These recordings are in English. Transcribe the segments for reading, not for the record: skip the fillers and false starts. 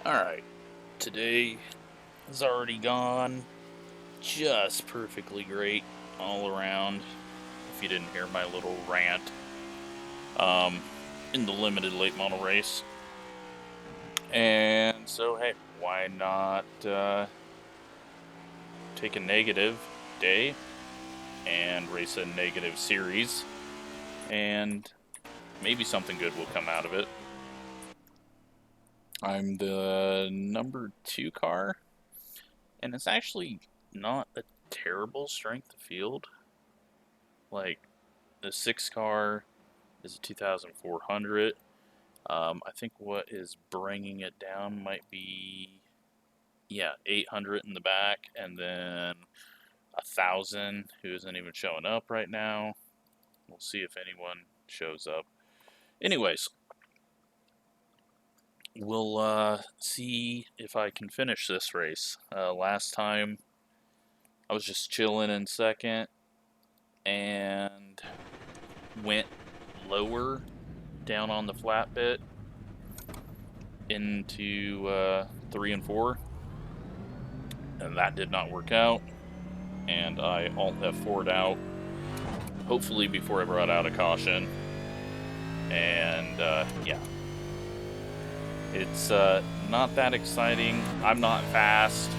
Alright, today has already gone just perfectly great all around, if you didn't hear my little rant, in the limited late model race. And so, hey, why not take a negative day and race a negative series, and maybe something good will come out of it. I'm the number 2 car, and it's actually not a terrible strength of field. Like, the 6 car is a 2,400. I think what is bringing it down might be, yeah, 800 in the back, and then 1,000 who isn't even showing up right now. We'll see if anyone shows up. Anyways, we'll see if I can finish this race. Last time, I was just chilling in second and went lower down on the flat bit into 3 and 4, and that did not work out, and I alt F4'd out, hopefully before I brought out a caution, and yeah, it's not that exciting. I'm not fast.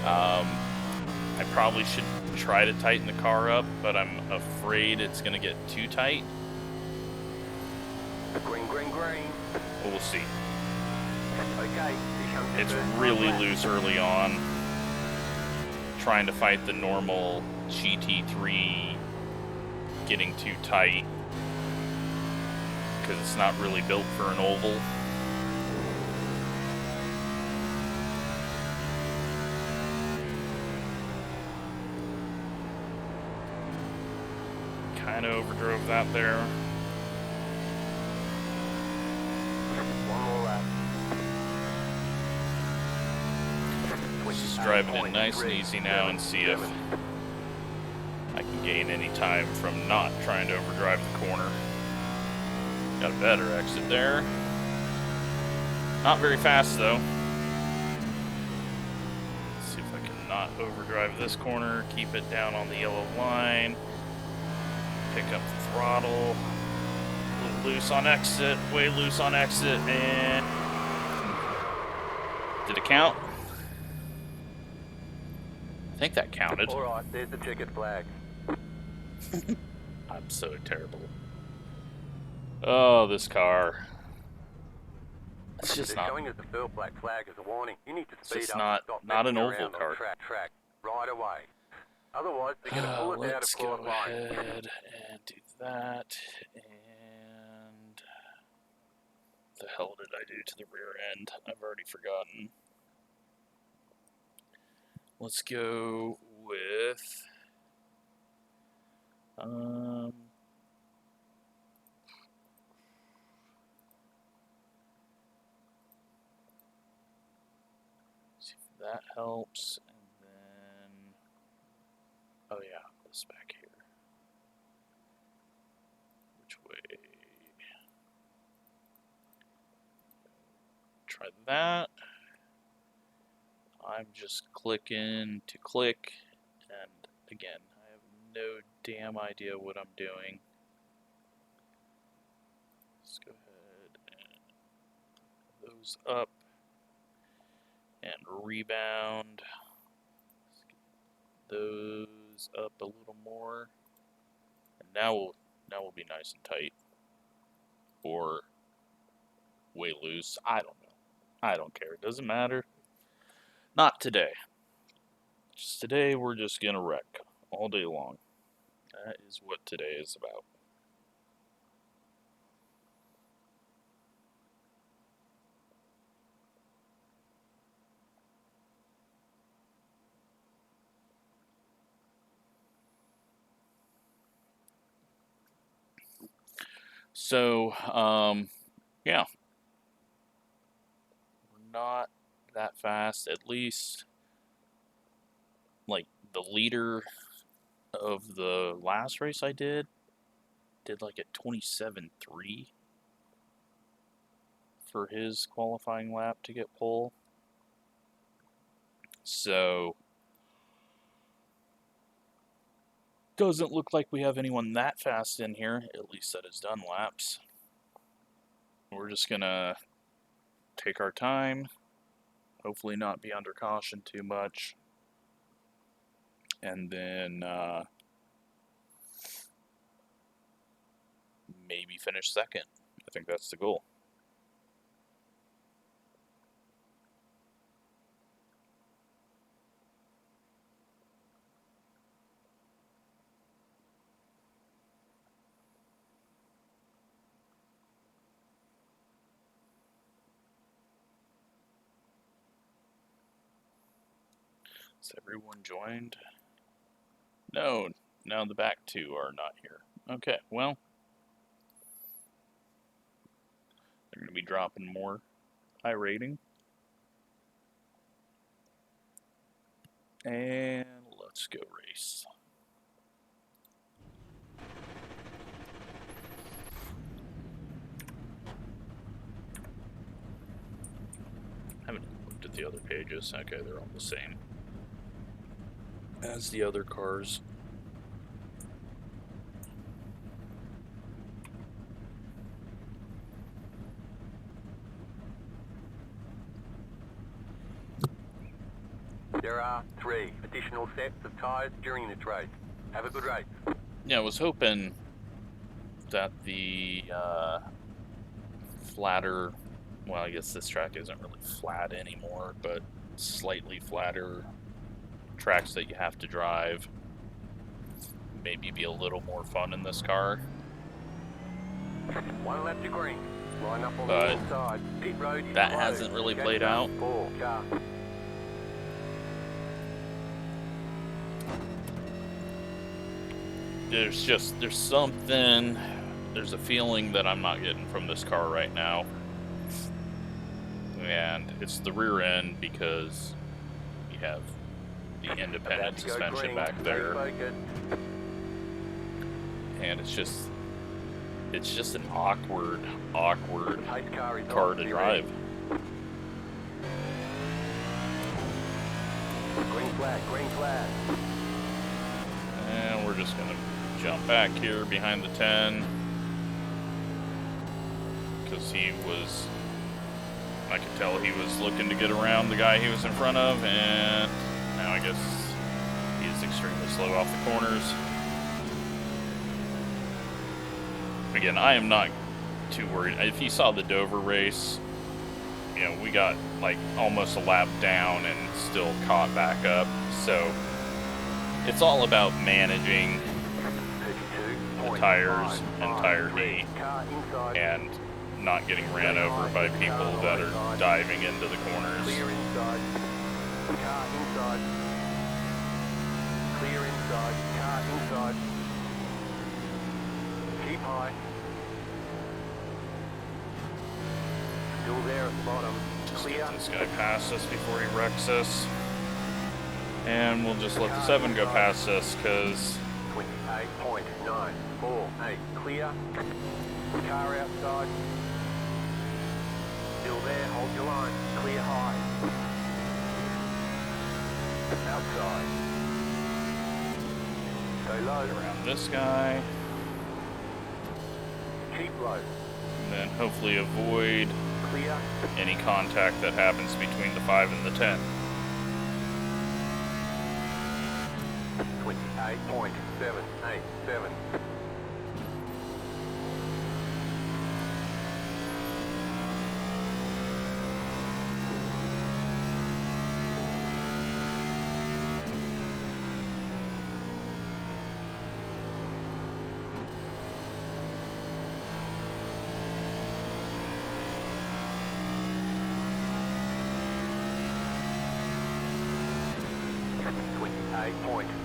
I probably should try to tighten the car up, but I'm afraid it's going to get too tight. Green. But we'll see. Okay. It's really loose early on. Trying to fight the normal GT3 getting too tight, because it's not really built for an oval. Kind of overdrove that there. One more lap. Just driving it nice and easy now and see if I can gain any time from not trying to overdrive the corner. Got a better exit there. Not very fast though. Let's see if I can not overdrive this corner, keep it down on the yellow line, pick up the throttle, a little loose on exit, way loose on exit, and did it count? I think that counted. Alright, there's the ticket flag. I'm so terrible. Oh, this car. It's just They're not. showing us the field black flag as a warning. You need to It's speed just up not and stop an messing oval around car. on track right away. Otherwise, they're going to pull us out of Let's go qualifying. ahead and do that. And what the hell did I do to the rear end? I've already forgotten. Let's go with see if that helps, and then oh yeah, this back here. Which way? Try that. I'm just clicking to click, and again, I have no damn idea what I'm doing. Let's go ahead and put those up and rebound. Let's get those up a little more, and now we'll be nice and tight, or way loose. I don't know. I don't care. It doesn't matter. Not today. Just today, we're just gonna wreck all day long. That is what today is about. So, yeah. We're not that fast, at least, like, the leader of the last race I did like a 27.3. for his qualifying lap to get pole. So, doesn't look like we have anyone that fast in here, at least that has done laps. We're just gonna take our time, hopefully not be under caution too much, and then maybe finish second. I think that's the goal. Has everyone joined? No, now the back two are not here. Okay, well, they're going to be dropping more iRating. And let's go race. I haven't looked at the other pages. Okay, they're all the same as the other cars. There are 3 additional sets of tyres during this race. Have a good race. Yeah, I was hoping that the flatter, well, I guess this track isn't really flat anymore, but slightly flatter tracks that you have to drive maybe be a little more fun in this car. 1 lap to green. Line up on But the inside. Pit road is that closed. hasn't really Gate played number out. 4, car. There's something, there's a feeling that I'm not getting from this car right now. And it's the rear end, because you have the independent About to go suspension green. back Stay there. focused. And it's just an awkward Pace car is car on. to Be drive. ready. Green flag, green flag. And we're just gonna jump back here behind the 10, because I could tell he was looking to get around the guy he was in front of, and now I guess he's extremely slow off the corners. Again, I am not too worried. If you saw the Dover race, you know, we got like almost a lap down and still caught back up. So it's all about managing the tires and tire heat and not getting ran over by people that are diving into the corners. Clear inside. Car inside. Clear inside. Car inside. Keep high. Still there at the bottom. Just Clear. get this guy past us before he wrecks us. And we'll just let the 7 go past us, because 28.948. Clear. Car outside. Still there. Hold your line. Clear high. Outside. Stay low. around this guy. Keep low. And then hopefully avoid Clear. any contact that happens between the 5 and the 10. 28.787.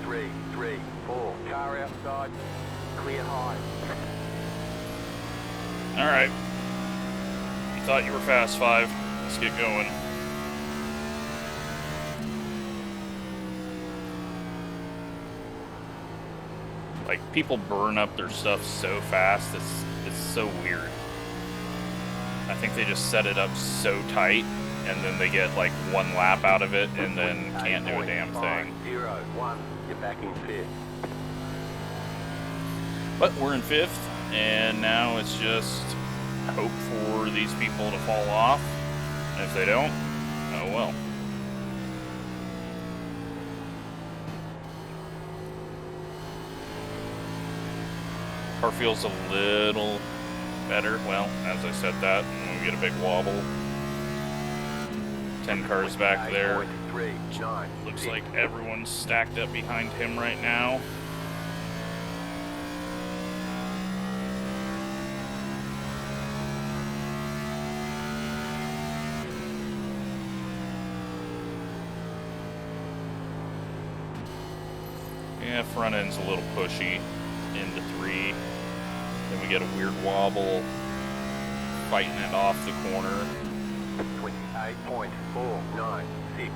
.334. Car outside. Clear high. Alright. You thought you were fast, 5. Let's get going. Like, people burn up their stuff so fast, it's so weird. I think they just set it up so tight, and then they get like one lap out of it, and then can't do a damn thing. 0-1, you're back in 5th. But we're in 5th, and now it's just hope for these people to fall off. And if they don't, oh well. Car feels a little better. Well, as I said that, and we get a big wobble. 10 cars back there. Looks like everyone's stacked up behind him right now. Yeah, front end's a little pushy into 3. Then we get a weird wobble, fighting it off the corner. 28.496.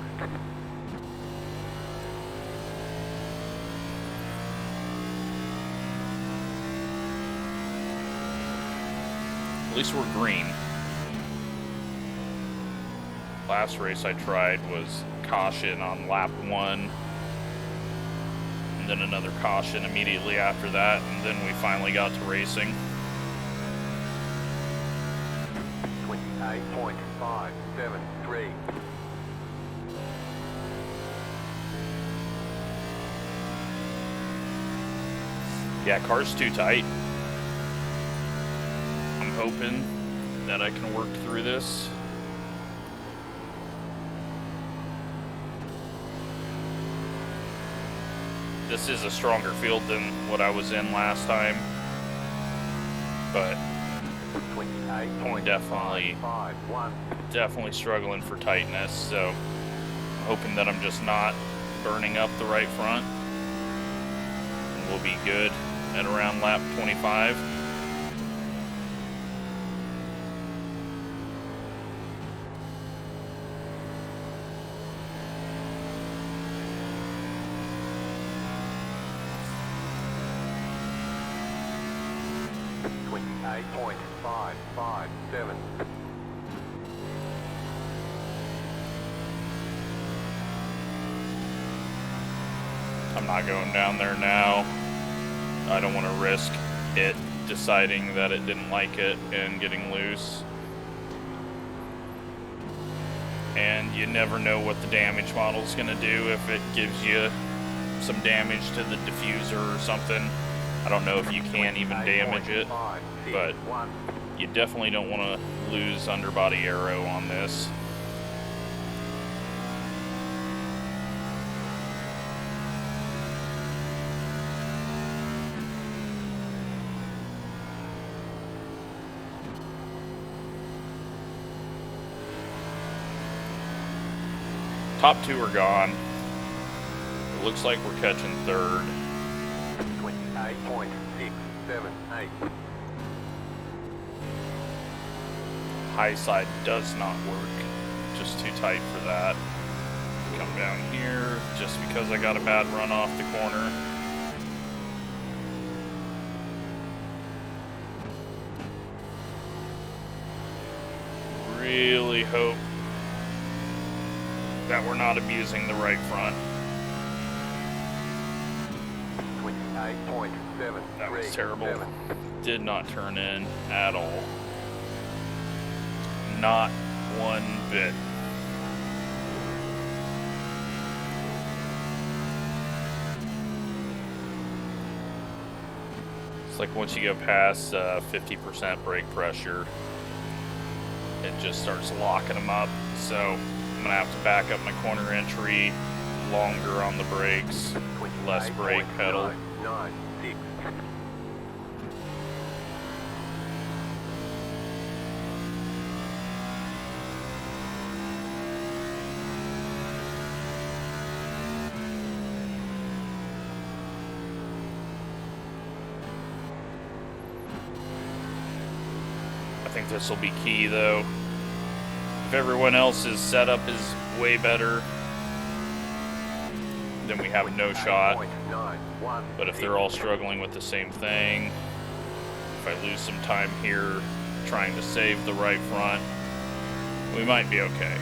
At least we're green. Last race I tried was caution on lap 1. And then another caution immediately after that. And then we finally got to racing. 28.573. Yeah, car's too tight. I'm hoping that I can work through this. This is a stronger field than what I was in last time, but I'm definitely struggling for tightness, so I'm hoping that I'm just not burning up the right front, and we'll be good at around lap 25. .557. I'm not going down there now. I don't want to risk it deciding that it didn't like it and getting loose. And you never know what the damage model's going to do if it gives you some damage to the diffuser or something. I don't know if you can even damage it, but you definitely don't want to lose underbody aero on this. Top 2 are gone. It looks like we're catching 3rd. 28.678. High side does not work. Just too tight for that. Come down here just because I got a bad run off the corner. Really hope that we're not abusing the right front. 28.7. That was terrible. Did not turn in at all. Not one bit. It's like once you go past 50% brake pressure, it just starts locking them up. So I'm gonna have to back up my corner entry, longer on the brakes, less brake pedal. 96. I think this will be key though. If everyone else's setup is way better, then we have no shot. But if they're all struggling with the same thing, if I lose some time here trying to save the right front. We might be okay.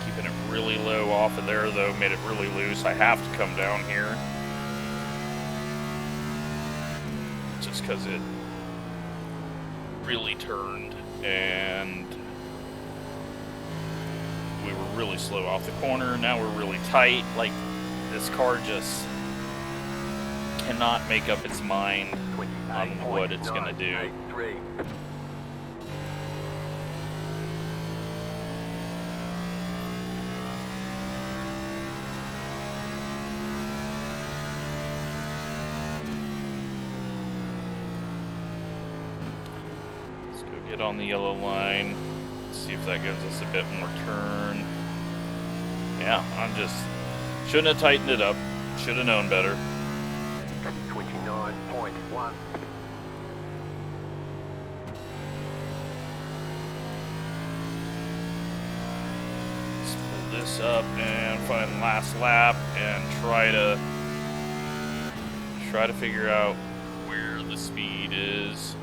Keeping it really low off of there, though, made it really loose. I have to come down here. Just because it really turned, and we were really slow off the corner. Now we're really tight. Like, this car just cannot make up its mind on what it's going to do. Let's go get on the yellow line, see if that gives us a bit more turn. Yeah, I'm just, shouldn't have tightened it up, should have known better. 29.1. Let's pull this up and find the last lap and try to figure out where the speed is.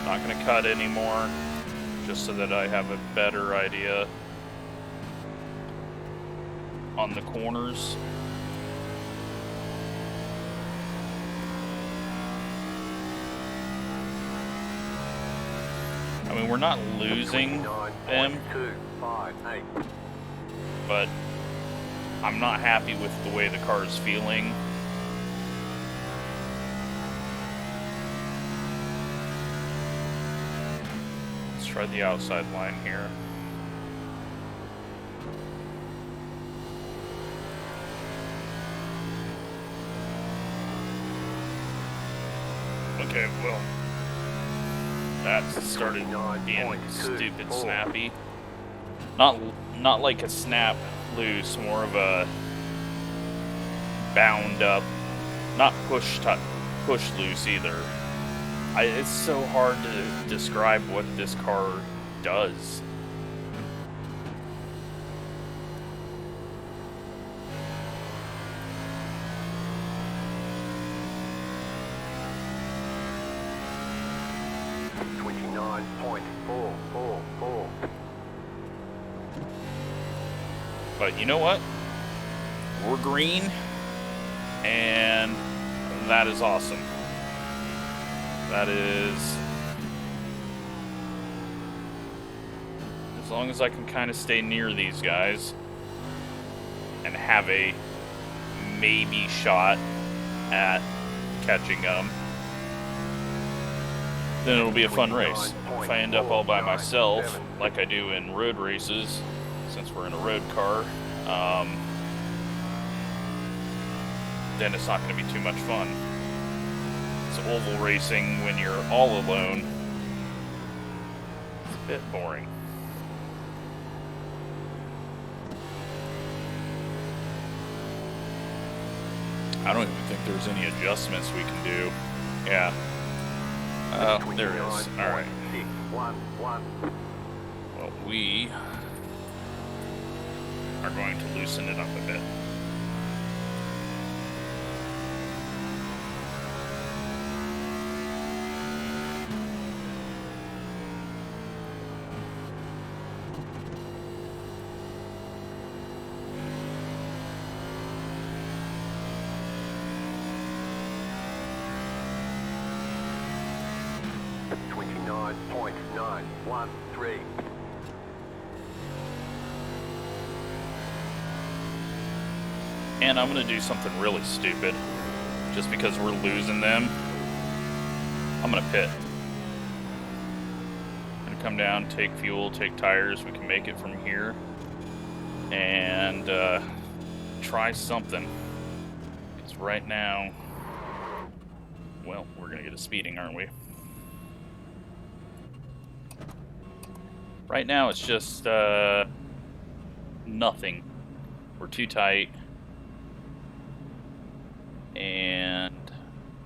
Not going to cut anymore, just so that I have a better idea on the corners. I mean, we're not losing them, but I'm not happy with the way the car is feeling. Let's try the outside line here. Okay, well, that started being stupid snappy. Not like a snap loose, more of a bound up, not push loose either. It's so hard to describe what this car does. But you know what? We're green, and that is awesome. That is, as long as I can kind of stay near these guys and have a maybe shot at catching them, then it'll be a fun race. If I end up all by myself, like I do in road races, since we're in a road car, then it's not going to be too much fun. It's oval racing when you're all alone. It's a bit boring. I don't even think there's any adjustments we can do. Yeah. Oh, there it is. Alright. Well, we are going to loosen it up a bit. And I'm going to do something really stupid, just because we're losing them. I'm gonna pit. I'm gonna come down, take fuel, take tires. We can make it from here. And try something. Because right now, well, we're gonna get a speeding, aren't we? Right now, it's just nothing. We're too tight. And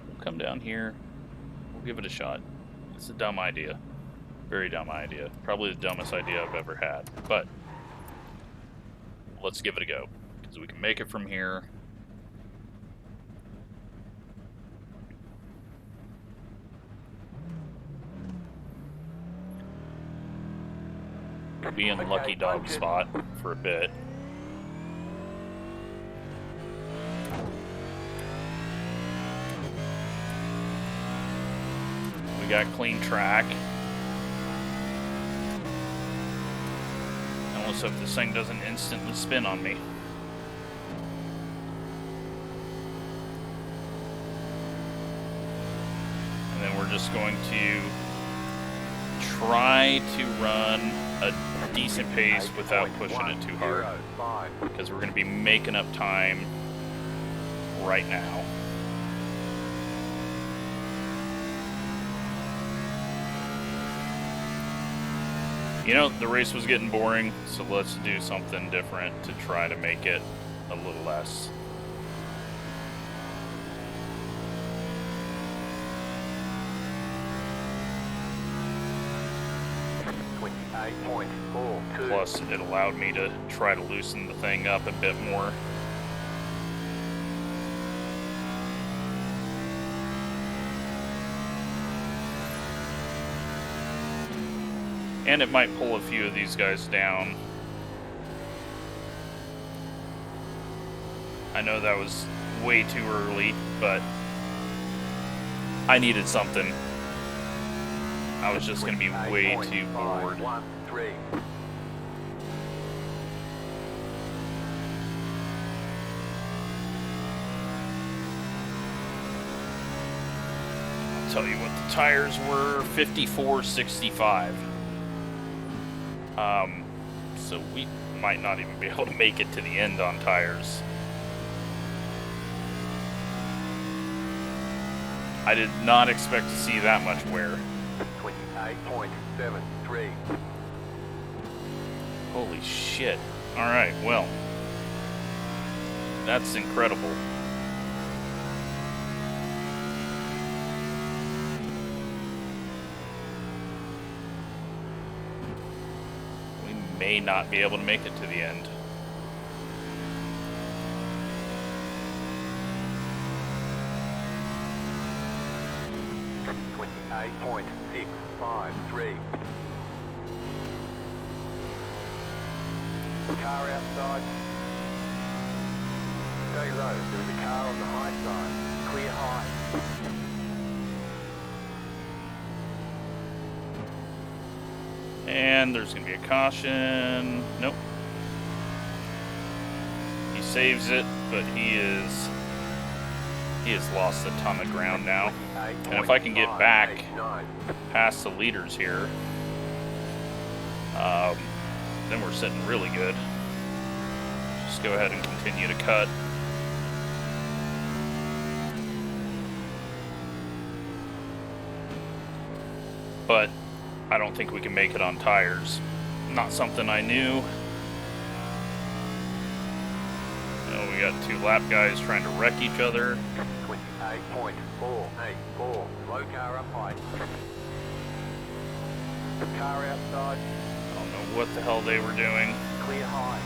we'll come down here. We'll give it a shot. It's a dumb idea. Very dumb idea. Probably the dumbest idea I've ever had. But let's give it a go. Because we can make it from here. We'll be in lucky dog spot for a bit. We got clean track. And let's hope this thing doesn't instantly spin on me. And then we're just going to try to run a decent pace without pushing it too hard. Because we're going to be making up time right now. You know, the race was getting boring, so let's do something different to try to make it a little less. Plus, it allowed me to try to loosen the thing up a bit more. And it might pull a few of these guys down. I know that was way too early, but I needed something. I was just going to be way too bored. I'll tell you what the tires were, 54.65. So we might not even be able to make it to the end on tires. I did not expect to see that much wear. 28.73. Holy shit. Alright, well. That's incredible. May not be able to make it to the end. .653. Car outside. Stay low. There is a car on the high side. Clear high. And there's going to be a caution. Nope. He saves it, but he has lost a ton of ground now. And if I can get back past the leaders here, then we're sitting really good. Just go ahead and continue to cut. But I don't think we can make it on tires. Not something I knew. Oh, we got two lap guys trying to wreck each other. 28.484. Low car up high. Car outside. I don't know what the hell they were doing. Clear high.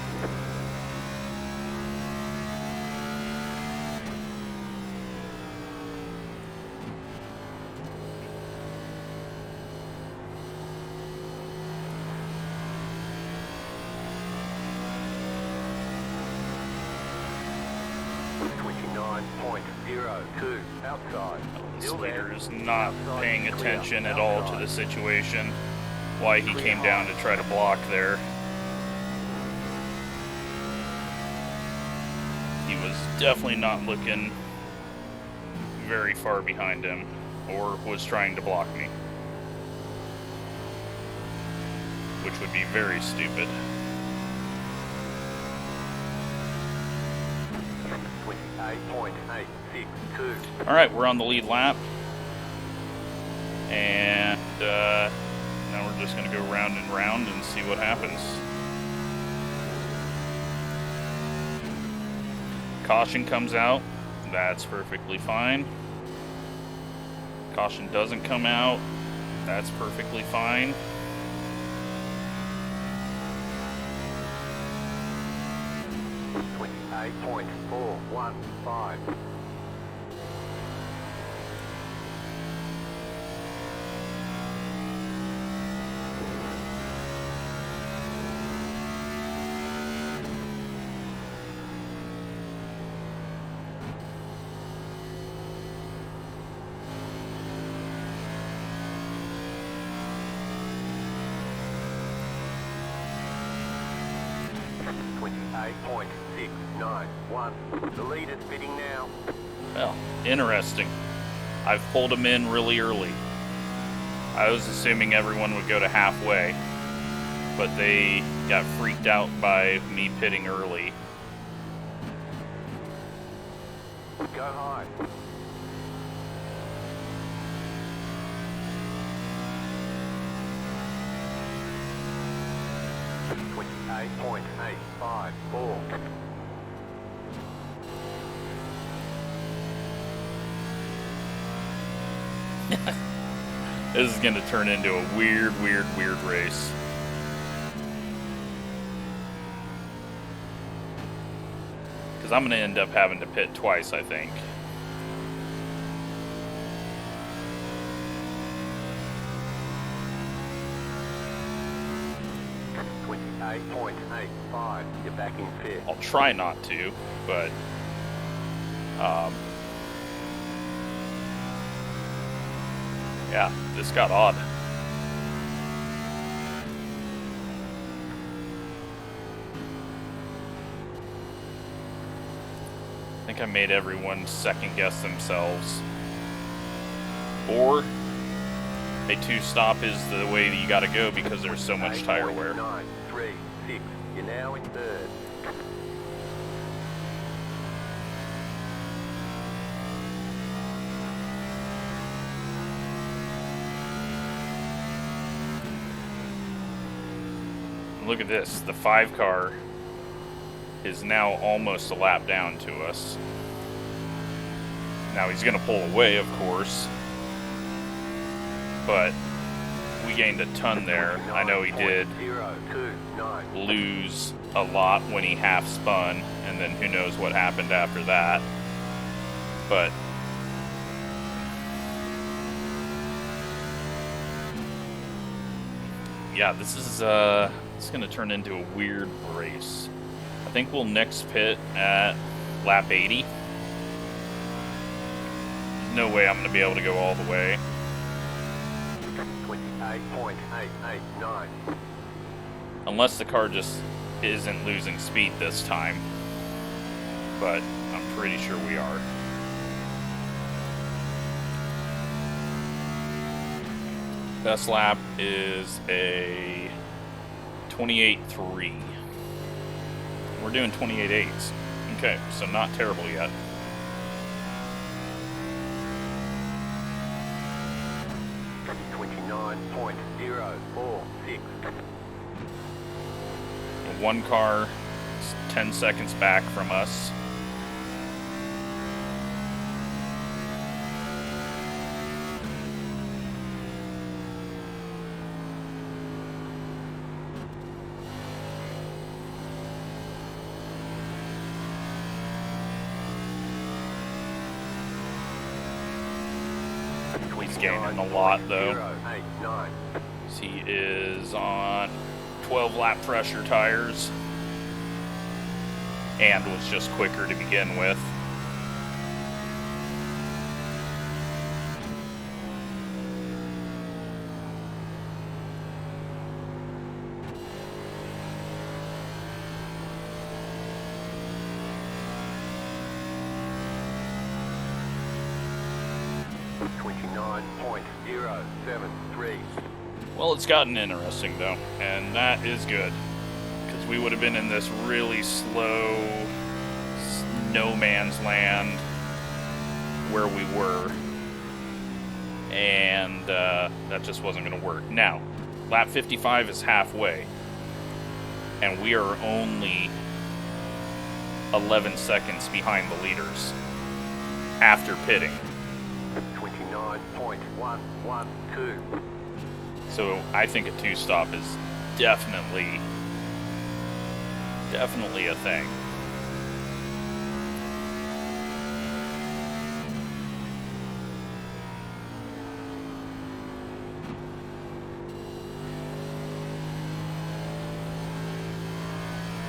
.02 outside. This leader is not paying attention at all to the situation. Why he came down to try to block there. He was definitely not looking very far behind him. or was trying to block me. Which would be very stupid. 28.862. Alright, we're on the lead lap. And now we're just going to go round and round and see what happens. Caution comes out. That's perfectly fine. Caution doesn't come out. That's perfectly fine. .415. .691. The lead is fitting now. Well, interesting. I've pulled them in really early. I was assuming everyone would go to halfway, but they got freaked out by me pitting early. Go high. .8.854. This is going to turn into a weird race. Because I'm going to end up having to pit twice, I think. .8.85. You're back in fifth. I'll try not to, but yeah, this got odd. I think I made everyone second guess themselves. Or a two-stop is the way that you gotta go because there's so much tire wear. 936. You're now in third. Look at this, the 5 car is now almost a lap down to us. Now he's gonna pull away, of course, but we gained a ton there. I know he did lose a lot when he half spun, and then who knows what happened after that. But yeah, this is it's gonna turn into a weird race. I think we'll next pit at lap 80. There's no way I'm gonna be able to go all the way. 28.889. Unless the car just isn't losing speed this time. But I'm pretty sure we are. Best lap is a 28.3. We're doing 28.8s. Okay, so not terrible yet. One car is 10 seconds back from us. He's gaining a lot though. He is on 12 lap pressure tires and was just quicker to begin with. 29.073. Well, it's gotten interesting, though, and that is good. Because we would have been in this really slow no man's land where we were. And that just wasn't going to work. Now, lap 55 is halfway. And we are only 11 seconds behind the leaders after pitting. 29.112. So I think a two-stop is definitely a thing.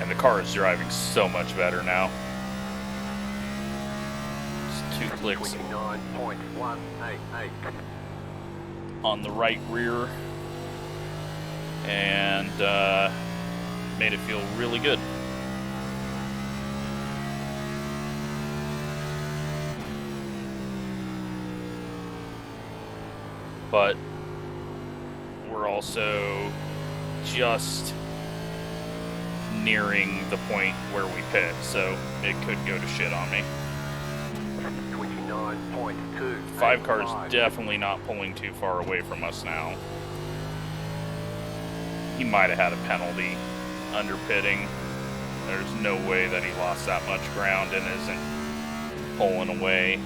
And the car is driving so much better now. Just 2 clicks 29.188. on the right rear, and made it feel really good. But we're also just nearing the point where we pit, so it could go to shit on me. 29.2. 5 cars definitely not pulling too far away from us now. He might have had a penalty under pitting. There's no way that he lost that much ground and isn't pulling away.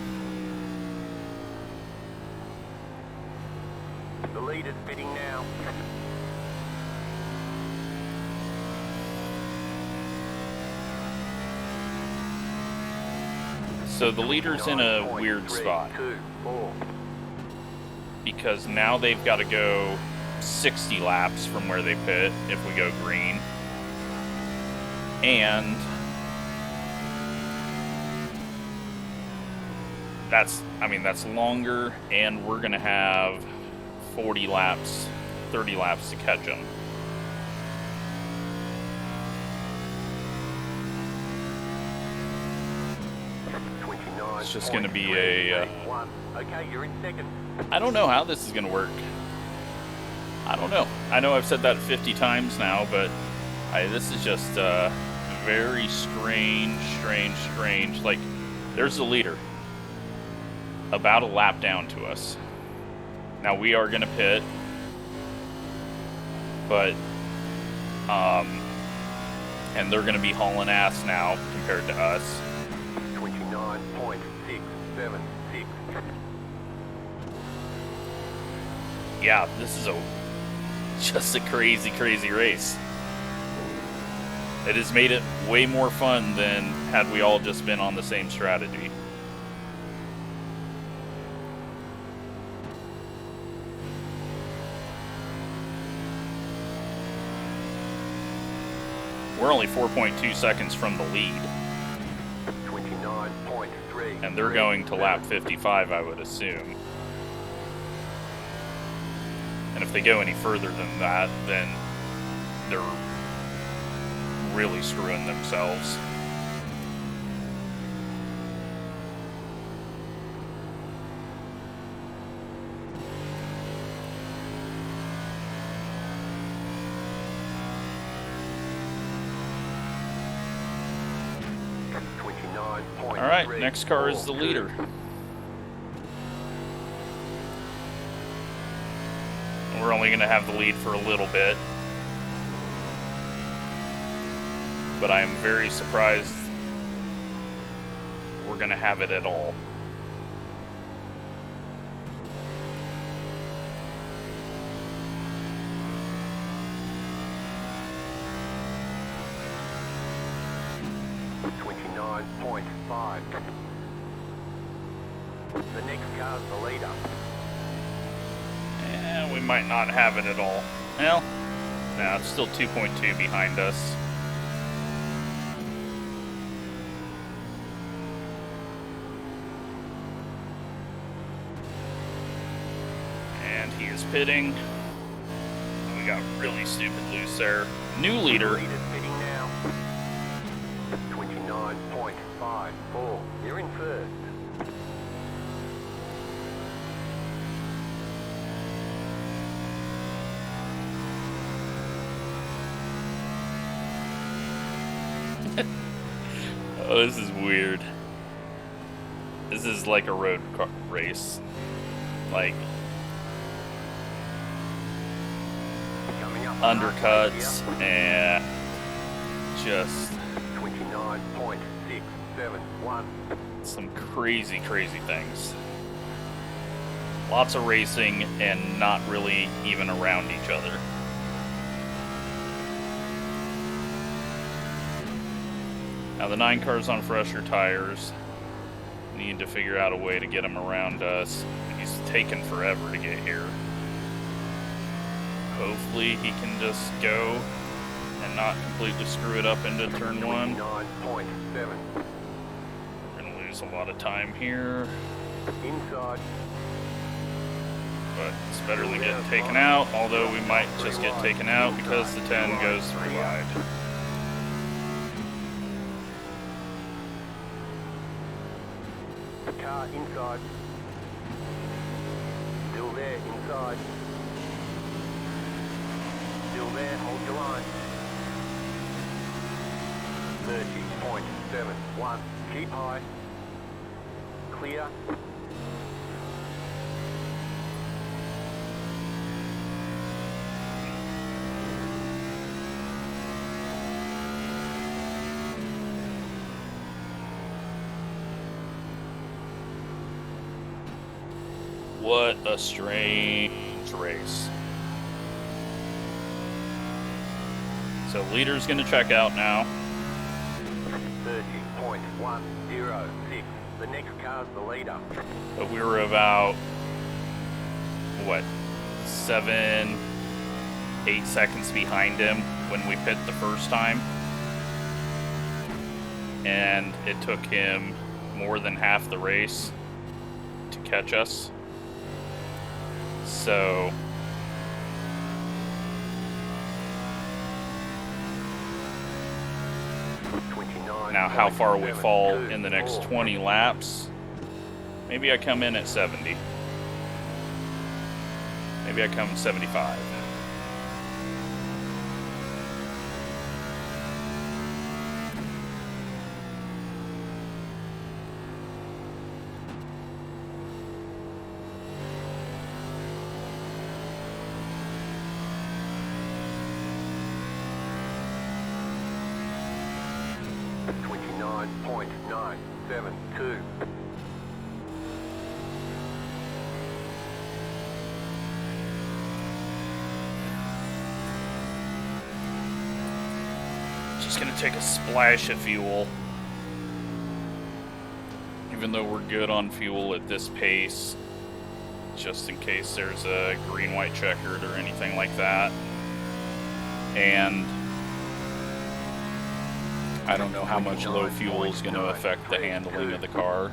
The lead is pitting now. So the leader's in a weird spot, 29.324. because now they've got to go 60 laps from where they pit if we go green. And that's longer, and we're going to have 40 laps, 30 laps to catch them. It's just going to be a... Okay, you're in second. I don't know how this is going to work. I don't know. I know I've said that 50 times now, but this is just very strange. Like, there's the leader. About a lap down to us. Now, we are going to pit. But, and they're going to be hauling ass now compared to us. 29.676. Yeah, this is just a crazy race. It has made it way more fun than had we all just been on the same strategy. We're only 4.2 seconds from the lead. 29.3. And they're going to lap 55, I would assume. And if they go any further than that, then they're really screwing themselves. All right, next car is the leader. We're only going to have the lead for a little bit. But I am very surprised we're going to have it at all. The next car's the leader. And we might not have it at all. Well, no, it's still 2.2 behind us. And he is pitting. We got really stupid loose there. New leader. The lead is pitting now. 29.54. You're in first. Oh, this is weird. This is like a road car race. Like undercuts and just 29.671. Some crazy things. Lots of racing and not really even around each other. Now the 9 car's on fresher tires. Need to figure out a way to get him around us. He's taken forever to get here. Hopefully he can just go and not completely screw it up into turn 1. 9.7. We're gonna lose a lot of time here. Inside. But it's better than getting taken out, although we might just get taken out because the 10 goes through wide. Car inside. Still there, inside. Still there, hold your line. 30.71. Keep high. Clear. What a strange race. So leader's gonna check out now. 30.106. The next car's the leader. But we were about, what, 7, 8 seconds behind him when we pit the first time. And it took him more than half the race to catch us. So now how far we fall in the next 20 laps. Maybe I come in at 70. Maybe I come 75. .972. Just gonna take a splash of fuel. Even though we're good on fuel at this pace, just in case there's a green-white checkered or anything like that. And I don't know how much low fuel is going to affect the handling of the car.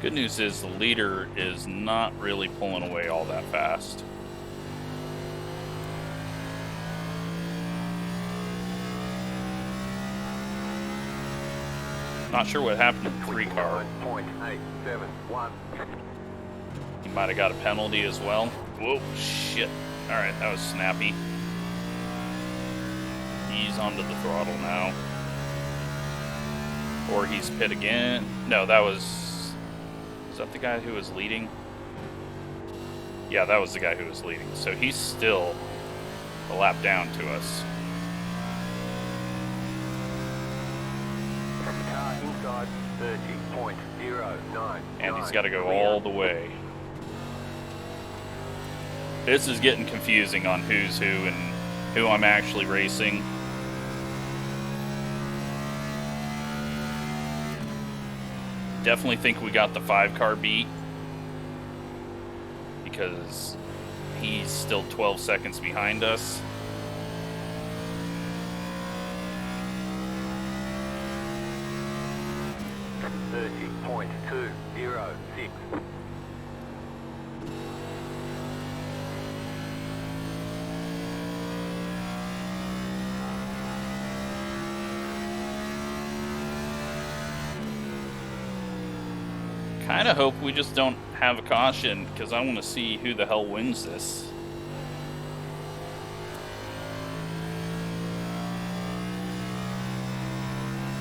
Good news is the leader is not really pulling away all that fast. Not sure what happened to the 3 car. He might have got a penalty as well. Whoa, shit. Alright, that was snappy. He's onto the throttle now. Or he's pit again. No, that was... Is that the guy who was leading? Yeah, that was the guy who was leading. So he's still a lap down to us. Inside 30.09. And he's got to go all the way. This is getting confusing on who's who and who I'm actually racing. Definitely think we got the 5 car beat, because he's still 12 seconds behind us. .206. Kind of hope we just don't have a caution, because I want to see who the hell wins this.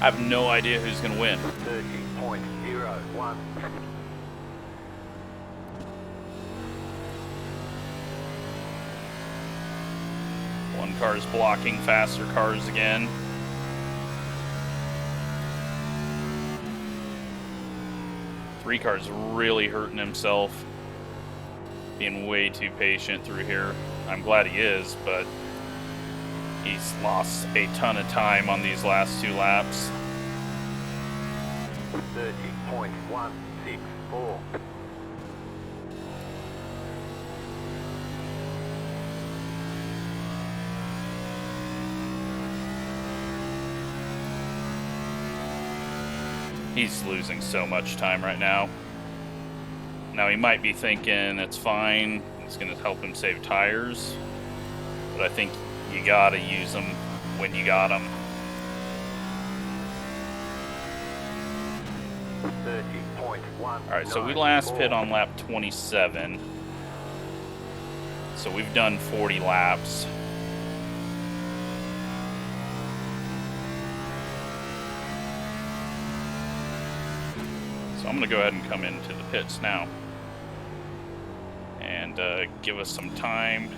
I have no idea who's going to win. 30.01. One car's blocking faster cars again. Three car's really hurting himself. Being way too patient through here. I'm glad he is, but he's lost a ton of time on these last 2 laps. 30.164. He's losing so much time right now. Now he might be thinking it's fine, it's going to help him save tires, but I think you gotta use them when you got them. 30.1. Alright, so we last pit on lap 27. So we've done 40 laps. So I'm going to go ahead and come into the pits now. And give us some time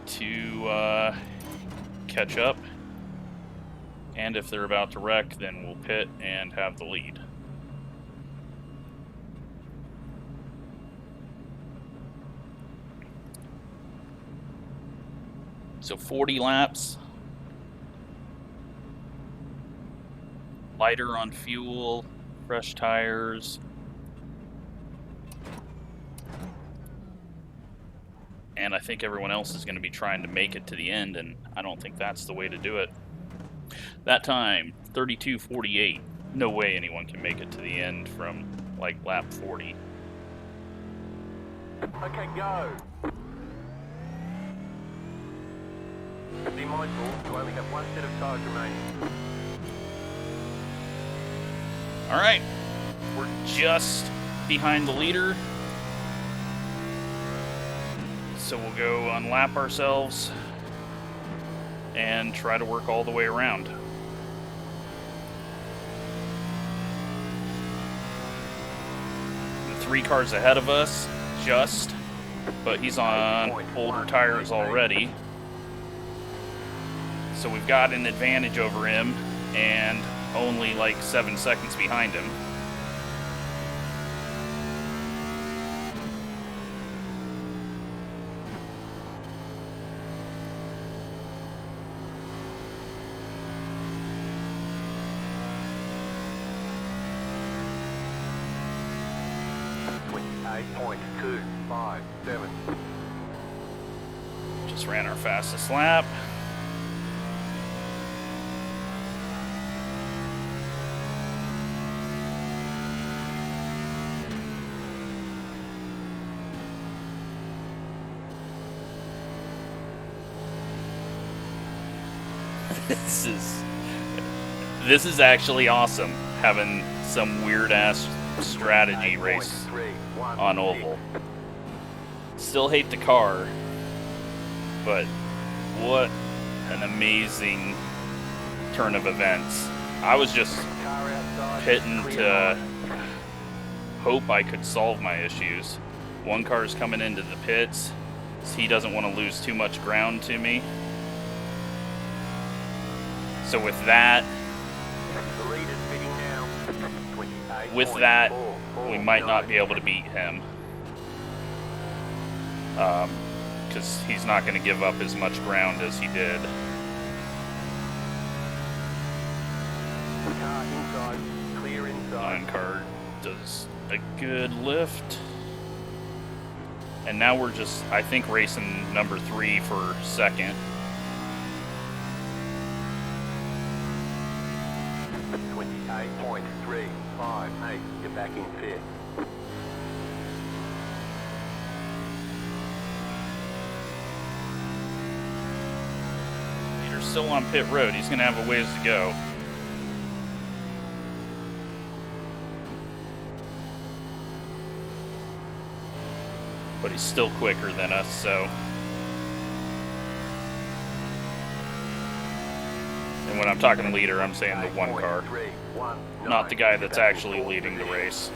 to catch up. And if they're about to wreck, then we'll pit and have the lead. So 40 laps. Lighter on fuel, fresh tires. And I think everyone else is going to be trying to make it to the end, and I don't think that's the way to do it. That time, 32:48. No way anyone can make it to the end from, like, lap 40. Okay, go. Be mindful, you only have 1 set of tires remaining. Alright, we're just behind the leader. So we'll go unlap ourselves and try to work all the way around. The 3 cars ahead of us, just, but he's on older tires already. So we've got an advantage over him and only like 7 seconds behind him. Just ran our fastest lap. This is actually awesome, having some weird ass strategy race on oval. Still hate the car, but what an amazing turn of events. I was just pitting to hope I could solve my issues. One car's coming into the pits, so he doesn't want to lose too much ground to me. So with that, we might not be able to beat him. Because he's not going to give up as much ground as he did. Line car does a good lift. And now we're just, I think, racing number 3 for second. 28.358. You're back in fifth. Peter's still on pit road. He's going to have a ways to go. but he's still quicker than us, so. And when I'm talking leader, I'm saying the one car, not the guy that's actually leading the race.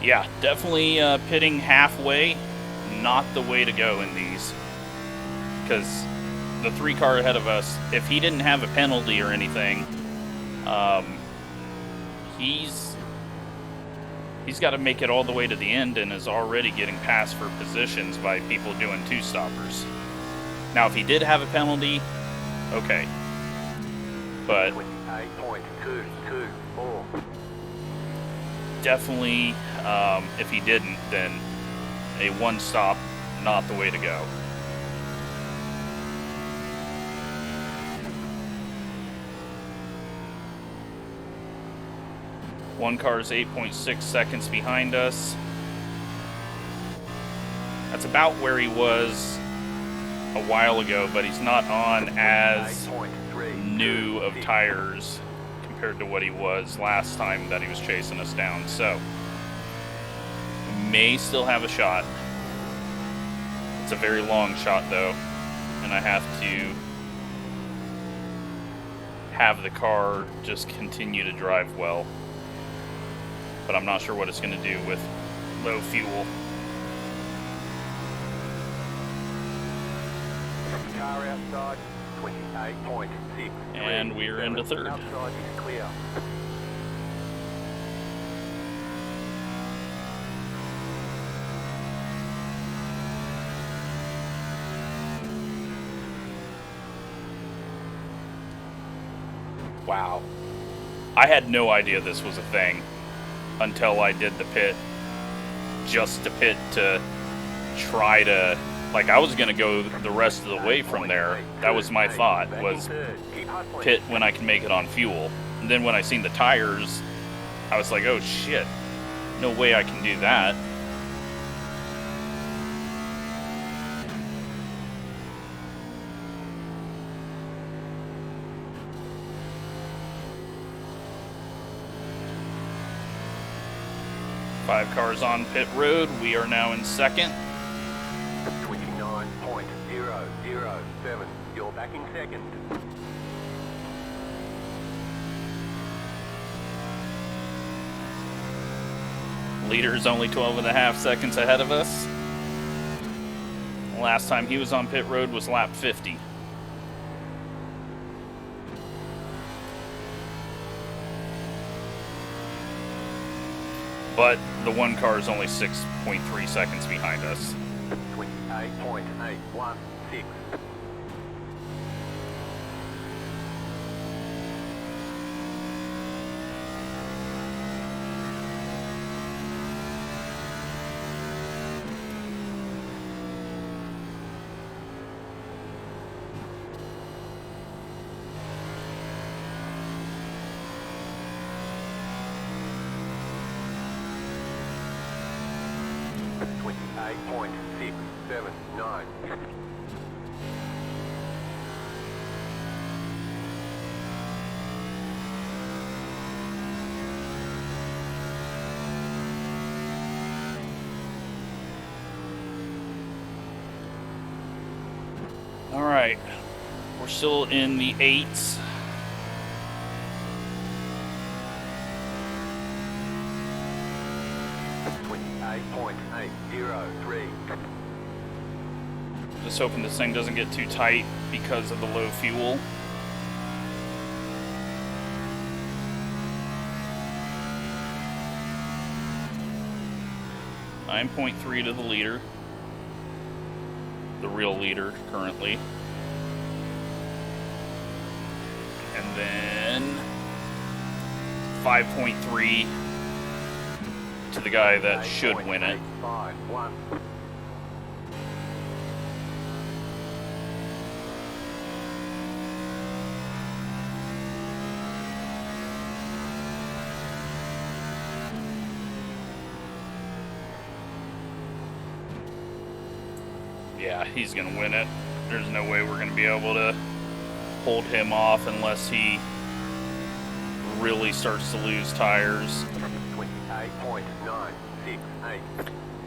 Yeah, definitely pitting halfway, not the way to go in these. Because the 3 car ahead of us, if he didn't have a penalty or anything, he's got to make it all the way to the end and is already getting passed for positions by people doing 2-stoppers. Now, if he did have a penalty, okay. But definitely, if he didn't, then a 1-stop, not the way to go. One car is 8.6 seconds behind us. That's about where he was a while ago, but he's not on as new of tires compared to what he was last time that he was chasing us down. So, may still have a shot. It's a very long shot though, and I have to have the car just continue to drive well. But I'm not sure what it's going to do with low fuel. Car outside, 28.6. And we're into third. Outside is clear. Wow. I had no idea this was a thing until I did the pit. Just to pit to try to... Like, I was going to go the rest of the way from there. That was my thought, was pit when I can make it on fuel. And then when I seen the tires, I was like, oh shit, no way I can do that. Five cars on pit road. We are now in second. 29.007. You're back in second. Leader's only 12.5 seconds ahead of us. Last time he was on pit road was lap 50. But the one car is only 6.3 seconds behind us. 28.816. All right, we're still in the 8s. Just hoping this thing doesn't get too tight because of the low fuel. .3 to the leader. The real leader currently. And then 5.3 to the guy that should win it. Yeah, he's going to win it. There's no way we're going to be able to hold him off unless he really starts to lose tires. 28.968.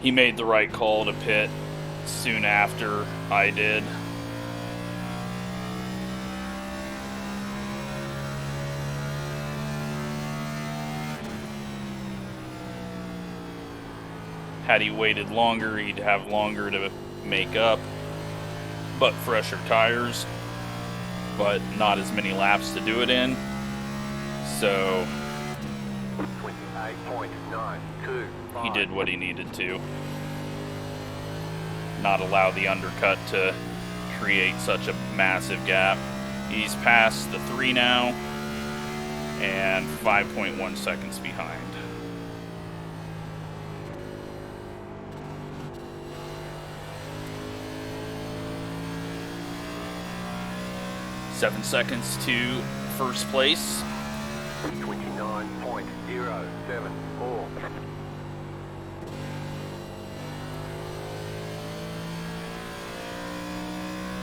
He made the right call to pit soon after I did. Had he waited longer, he'd have longer to make up, but fresher tires, but not as many laps to do it in. So 28.925. he did what he needed to. Not allow the undercut to create such a massive gap. He's past the 3 now and 5.1 seconds behind. Seven seconds to first place. 29.074.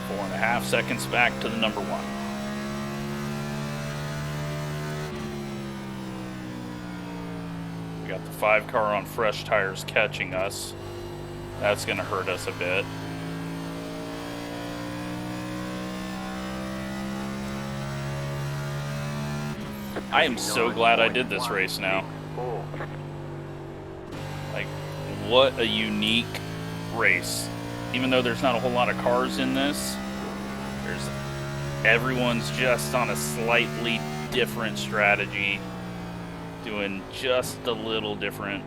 4.5 seconds back to the number 1. We got the 5 car on fresh tires catching us. That's going to hurt us a bit. I am so glad I did this race now. Like, what a unique race. Even though there's not a whole lot of cars in this, everyone's just on a slightly different strategy, doing just a little different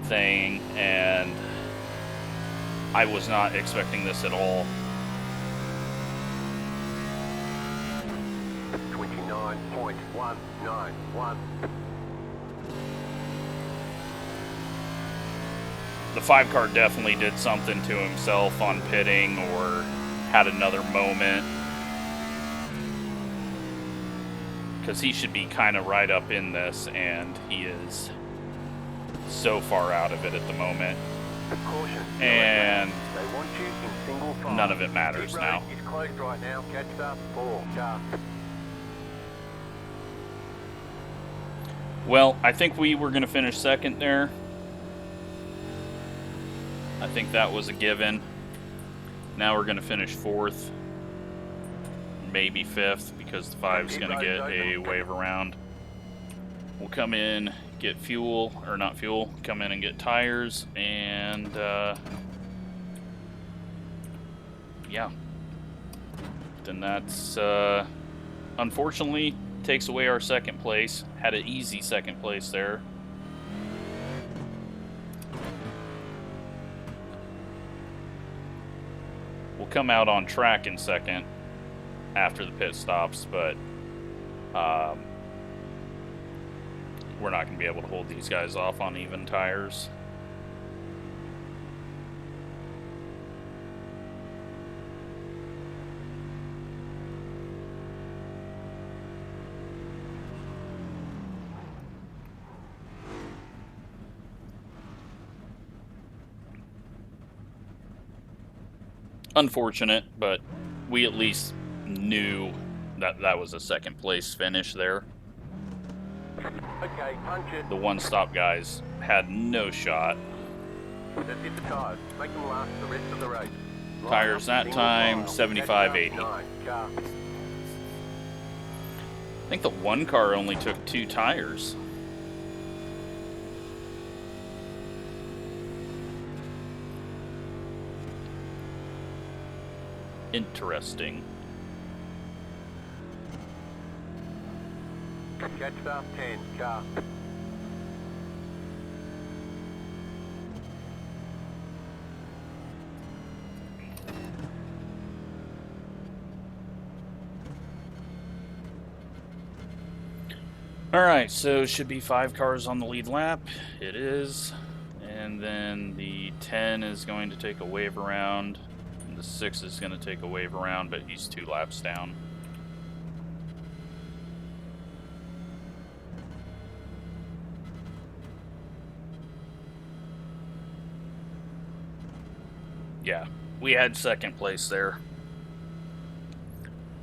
thing, and I was not expecting this at all. 29.191. The 5 car definitely did something to himself on pitting or had another moment, because he should be kind of right up in this, and he is so far out of it at the moment. Caution. And They want you in single file. none of it matters Pit now. road is closed right now. Catch up. 4 car. Well, I think we were going to finish second there. I think that was a given. Now we're going to finish 4th, maybe 5th, because the 5's going to get a wave around. We'll come in, get fuel, or not fuel, come in and get tires, and yeah. Then that's, unfortunately, takes away our second place. Had an easy second place there. We'll come out on track in second after the pit stops, but we're not going to be able to hold these guys off on even tires. Unfortunate, but we at least knew that that was a second place finish there. Okay, punch it. The one-stop guys had no shot. That's it for tires. Make them last the rest of the race. Line Tires up, that single time, file. 75-80. Catch up, 9 car. I think the one car only took 2 tires. Interesting. Catch up, 10 car. Alright, so should be 5 cars on the lead lap. It is. And then the 10 is going to take a wave around. And the 6 is going to take a wave around, but he's 2 laps down. yeah, we had second place there.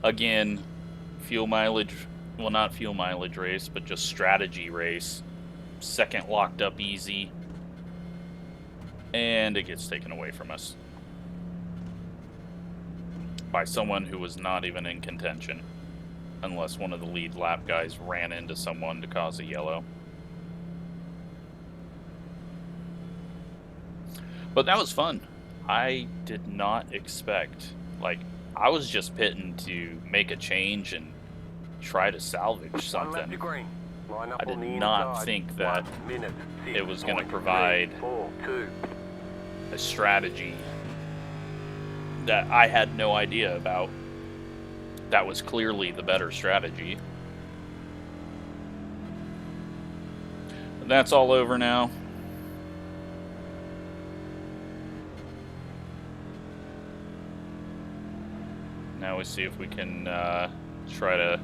Again, fuel mileage, well, not fuel mileage race, but just strategy race. Second locked up easy. And it gets taken away from us by someone who was not even in contention. Unless one of the lead lap guys ran into someone to cause a yellow. But that was fun. I did not expect, like, I was just pitting to make a change and try to salvage something. I did not think that it was going to provide a strategy that I had no idea about. That was clearly the better strategy. But that's all over now. Now we see if we can try to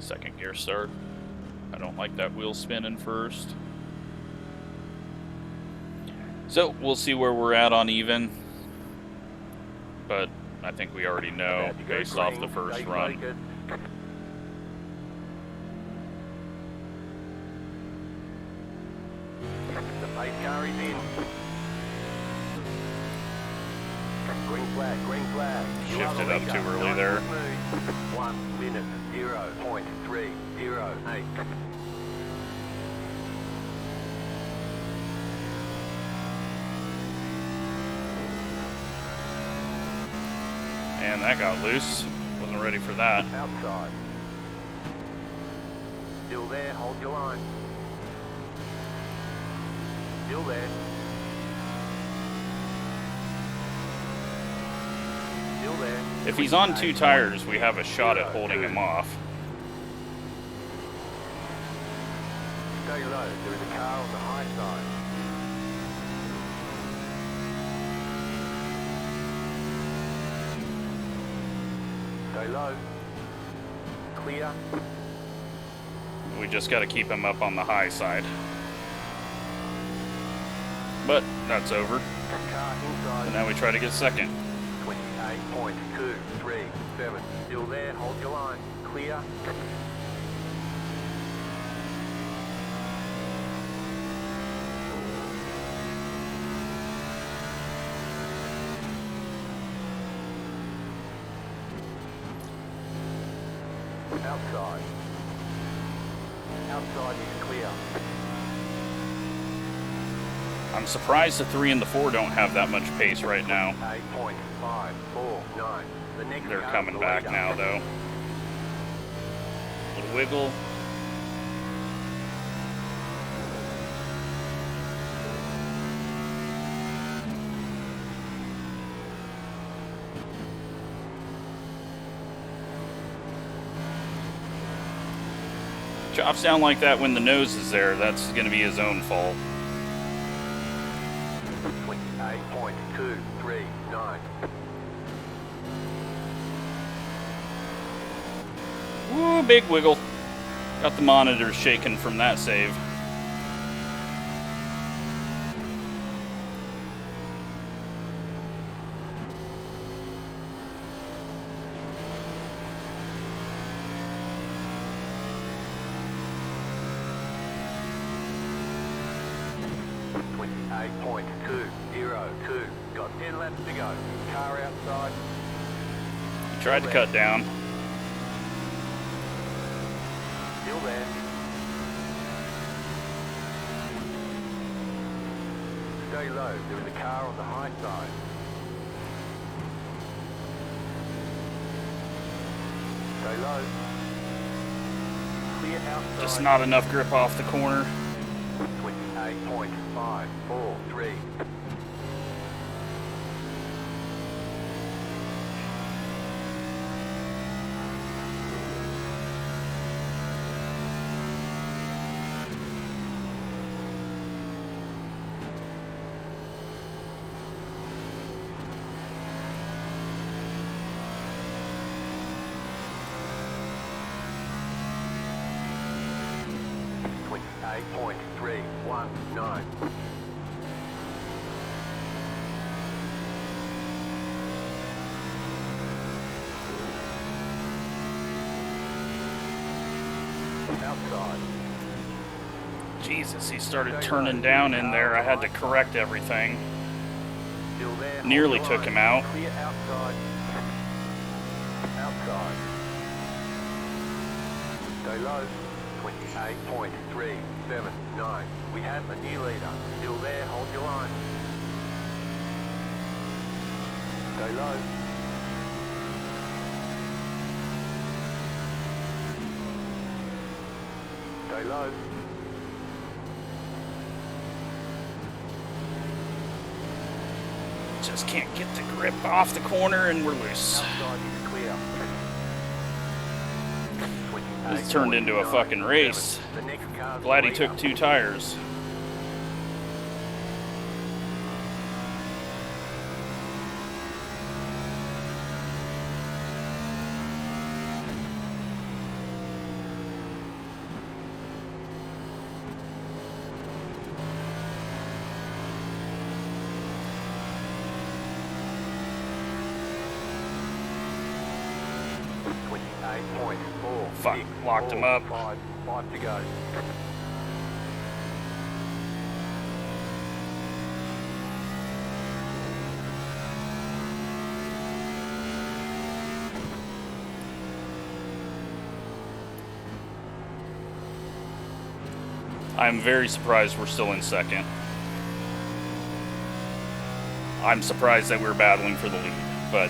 second gear start. I don't like that wheel spinning first. So we'll see where we're at on even. But I think we already know based off the first run. The pace car is in. Green flag, green flag. Shifted up too early there. 1 minute, 0.308. And that got loose. Wasn't ready for that. Outside. Still there, hold your line. Still there. Still there. If he's on 2 tires, we have a shot at holding him off. Stay low, there is a car on the high side. Stay low. Clear. We just got to keep him up on the high side. But that's over. Car inside. And now we try to get second. 28.237. Still there, hold your line. Clear. Outside. Outside is clear. I'm surprised the 3 and the 4 don't have that much pace right now. 8.549. The next They're car coming is back leader. now, though. Little wiggle. Chops down like that when the nose is there. That's going to be his own fault. 28.239. Woo, big wiggle. Got the monitors shaking from that save. Got 10 laps to go. Car outside. Tried to cut down. Still there. Stay low. There is a car on the high side. Stay low. Clear outside. Just not enough grip off the corner. 28.543. 28.319. Outside. Jesus, he started turning down in there. I had to correct everything. Still there. Nearly hold the took line. him out. Clear outside. Outside. Stay low. 28.379. We have a new leader. Still there. Hold your line. Stay low. Stay low. Just can't get the grip off the corner and we're loose. Outside is clear. This turned into a fucking race. The next car's Glad he leader. took 2 tires. Fuck, locked him up. Five to go. I'm very surprised we're still in second. I'm surprised that we're battling for the lead, but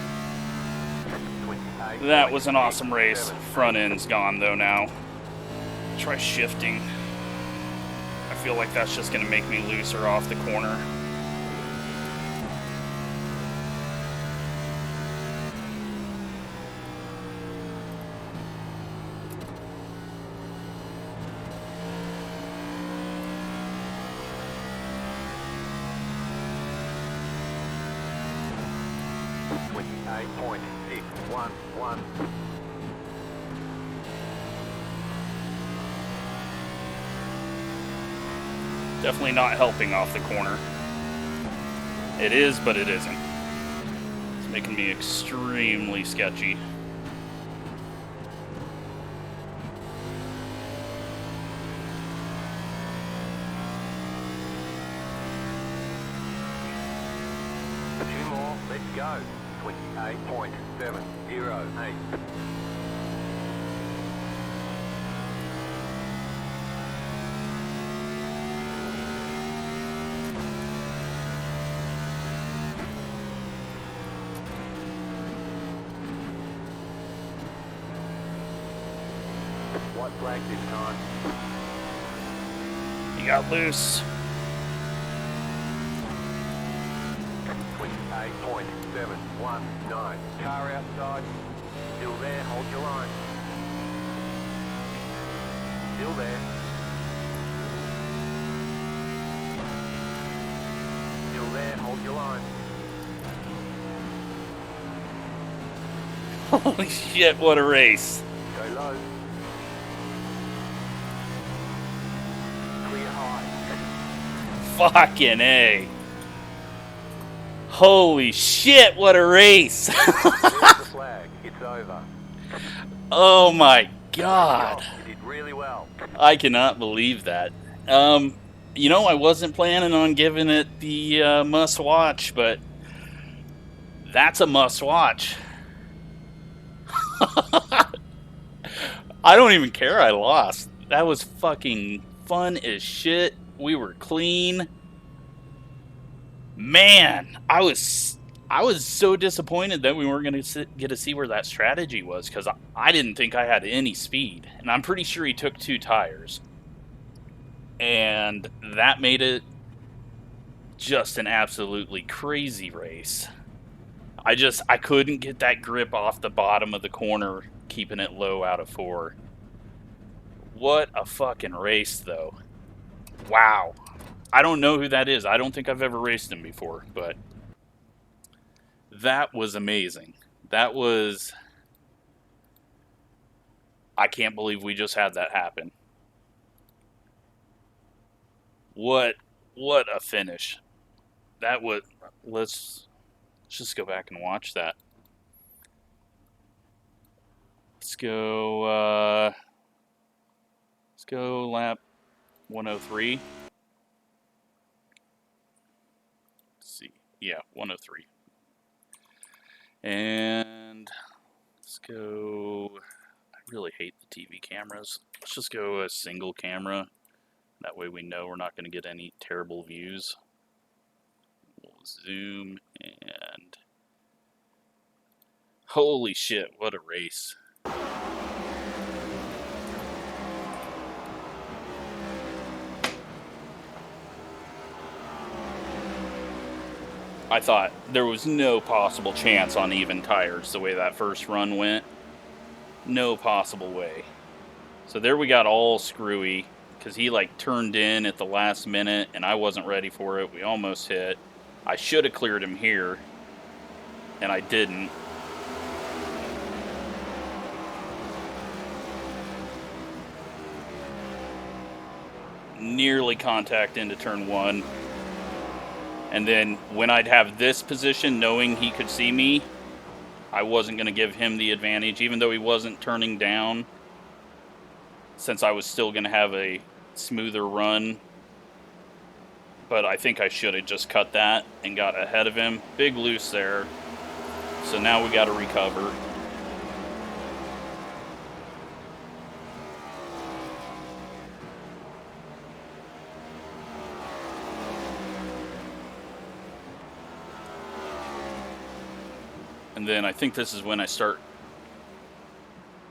that was an awesome race. Front end's gone though now. Try shifting. I feel like that's just going to make me looser off the corner. Definitely not helping off the corner. It is, but it isn't. It's making me extremely sketchy. Two more, let's go. 28.708. White flag this time. He got loose. 28.719. Car outside. Still there, hold your line. Still there. Still there, hold your line. Holy shit, what a race. Go low. Clear high. Fucking A. Holy shit, what a race. There's the flag. It's over. Oh my god. You did really well. I cannot believe that. You know, I wasn't planning on giving it the must watch, but that's a must watch. I don't even care I lost. That was fucking fun as shit. We were clean. Man, I was so disappointed that we weren't going to get to see where that strategy was, because I didn't think I had any speed. And I'm pretty sure he took 2 tires. And that made it just an absolutely crazy race. I couldn't get that grip off the bottom of the corner, keeping it low out of 4. What a fucking race, though. Wow. I don't know who that is. I don't think I've ever raced him before, but that was amazing. That was... I can't believe we just had that happen. What a finish. That would, let's just go back and watch that. Let's go lap 103. Let's see. Yeah, 103. And let's go, I really hate the TV cameras. Let's just go a single camera. That way we know we're not going to get any terrible views. We'll zoom and holy shit, what a race. I thought there was no possible chance on even tires the way that first run went. No possible way. So there we got all screwy because he like turned in at the last minute and I wasn't ready for it. We almost hit. I should have cleared him here and I didn't. Nearly contact into turn 1. And then when I'd have this position, knowing he could see me, I wasn't going to give him the advantage, even though he wasn't turning down, since I was still going to have a smoother run. But I think I should have just cut that and got ahead of him. Big loose there. So now we got to recover. And then I think this is when I start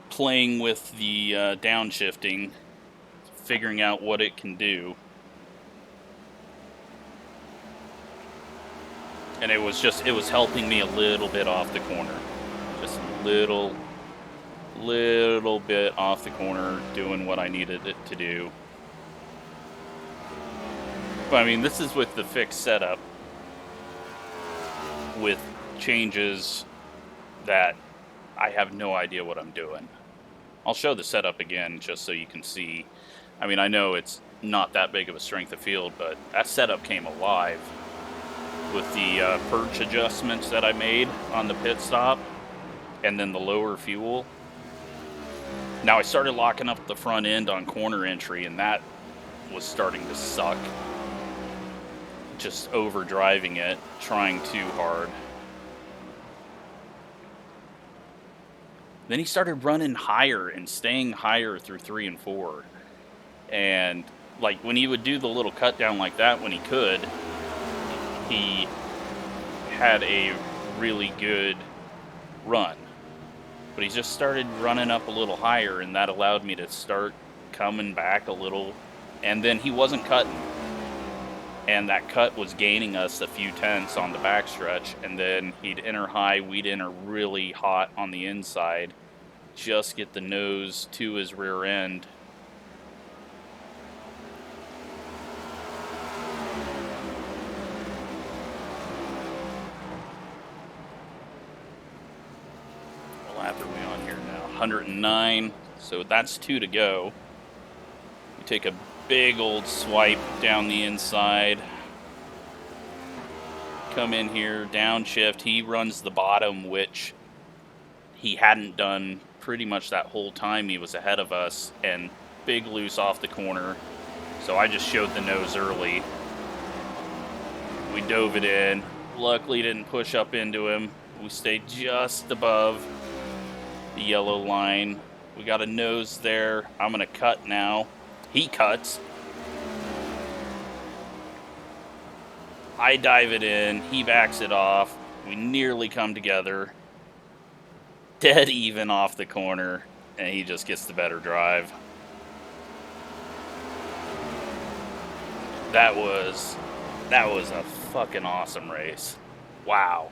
playing with the downshifting, figuring out what it can do. And it was helping me a little bit off the corner. Just a little bit off the corner, doing what I needed it to do. But I mean, this is with the fixed setup, with changes that I have no idea what I'm doing. I'll show the setup again just so you can see. I mean, I know it's not that big of a strength of field, but that setup came alive with the perch adjustments that I made on the pit stop and then the lower fuel. Now I started locking up the front end on corner entry and that was starting to suck. Just overdriving it, trying too hard. Then he started running higher and staying higher through 3 and 4. And like when he would do the little cut down like that when he could, he had a really good run. But he just started running up a little higher and that allowed me to start coming back a little. And then he wasn't cutting. And that cut was gaining us a few tenths on the backstretch. And then he'd enter high, we'd enter really hot on the inside. Just get the nose to his rear end. What lap are we on here now? 109. So that's 2 to go. We take a big old swipe down the inside. Come in here, downshift. He runs the bottom, which he hadn't done pretty much that whole time he was ahead of us, and big loose off the corner. So I just showed the nose early. We dove it in. Luckily didn't push up into him. We stayed just above the yellow line. We got a nose there. I'm gonna cut now. He cuts. I dive it in. He backs it off. We nearly come together. Dead even off the corner. And he just gets the better drive. That was a fucking awesome race. Wow.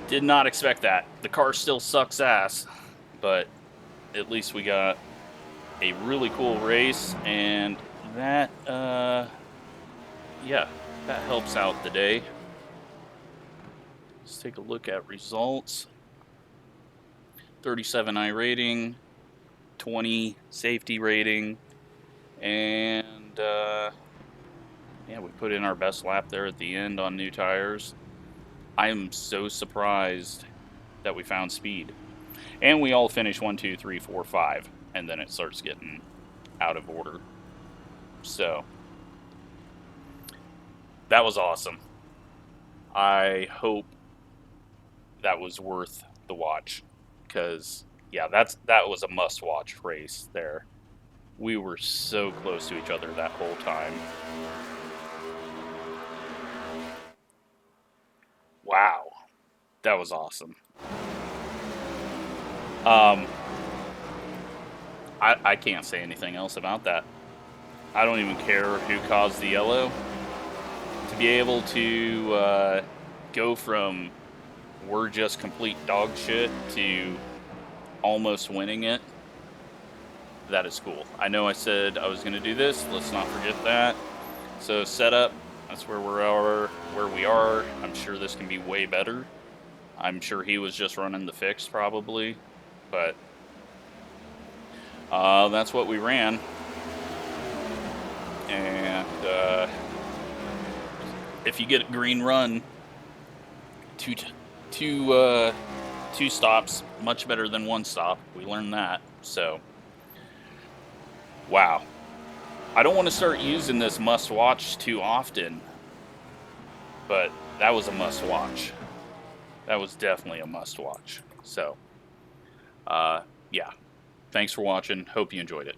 Did not expect that. The car still sucks ass. But at least we got a really cool race, and that yeah, that helps out the day. Let's take a look at results. 37 iRating, 20 safety rating, And yeah, we put in our best lap there at the end on new tires. I am so surprised that we found speed. And we all finish 1, 2, 3, 4, 5, and then it starts getting out of order. So that was awesome. I hope that was worth the watch, because yeah, that was a must-watch race there. We were so close to each other that whole time. Wow, that was awesome. I can't say anything else about that. I don't even care who caused the yellow. To be able to go from we're just complete dog shit to almost winning it, that is cool. I know I said I was going to do this. Let's not forget that. So setup, that's where we are. I'm sure this can be way better. I'm sure he was just running the fix probably, but that's what we ran. And if you get a green run, two stops, much better than one stop. We learned that. So, wow. I don't want to start using this must watch too often, but that was a must watch. That was definitely a must watch. So, yeah. Thanks for watching. Hope you enjoyed it.